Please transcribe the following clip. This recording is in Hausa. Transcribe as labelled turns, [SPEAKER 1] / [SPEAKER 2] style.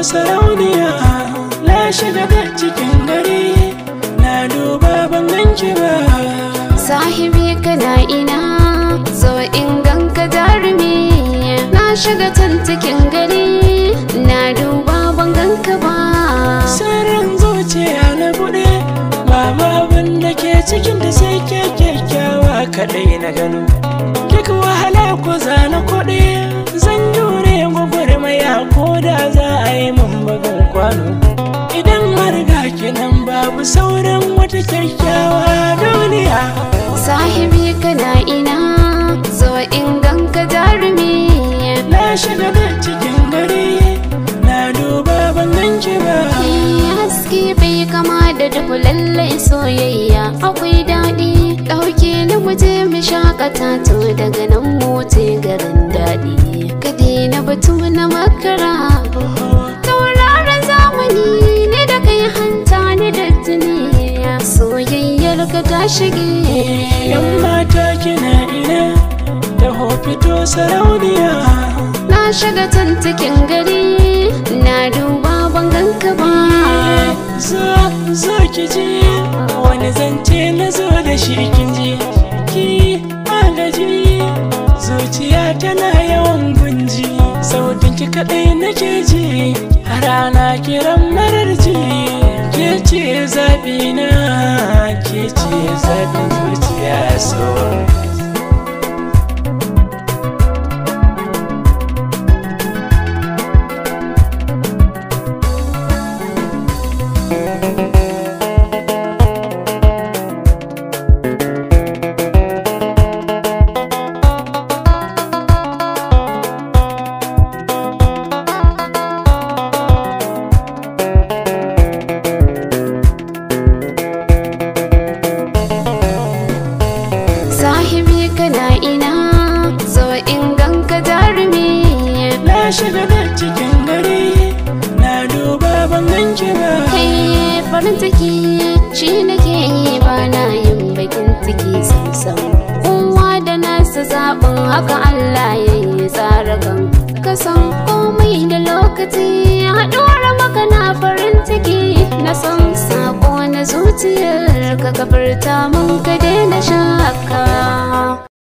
[SPEAKER 1] sarauniya. Na shiga da cikin gari, na duba ban ganki ba.
[SPEAKER 2] Sahibi kana ina, zo in ganka jarumi. Na shiga can cikin gari, na duba ban ganka ba.
[SPEAKER 1] Sirrin zuciya na buɗe, babu abin da ke cikin da sai ke kyakkyawa kaɗai na gano. Duk wahala ko zana kuɗi, zan jure gwagwarmaya ko da za a yi min bugun kwano. Idan har ga kinan babu sauran wata kyakkyawa duniya.
[SPEAKER 2] Sahibi kana ina, zo in ganka jarumi.
[SPEAKER 1] Na shiga da cikin gari, na duba ban ganki ba.
[SPEAKER 2] Haske bai kama da duhu, lallai soyayya akwai daɗi. Ɗauke ni muje mu shakata, to daga nan mote garin daɗi. Ka daina batu na makara, tauraron zamani ne da kai hanta ni da tuni. Soyayyar ka ta shige.
[SPEAKER 1] Yan mata kina ina, taho fito sarauniya.
[SPEAKER 2] Na shiga can cikin gari, na duba ban ganka ba.
[SPEAKER 1] Zo ki ji wani zance na zo da shi kin ji. Ki agaji zuciya tana yawan gunji, sautin ki kaɗai nake ji a rana kiran marar ji. Ke ce zaɓina, ke ce zaɓin zuciya so.
[SPEAKER 2] Sahibi kana ina, zo in ganka jarumi.
[SPEAKER 1] Na shiga da cikin gari, na duba ban ganki ba.
[SPEAKER 2] Kai farin ciki shi nake yi, ba na yin bakin ciki samsam. Kowa da nasa zaɓin, haka Allah ya yi tsara kan. Ka san komai da lokaci, haɗuwar maka na farin ciki. Na san sako na zuciyar ka, ka furta mun ka daina shakka.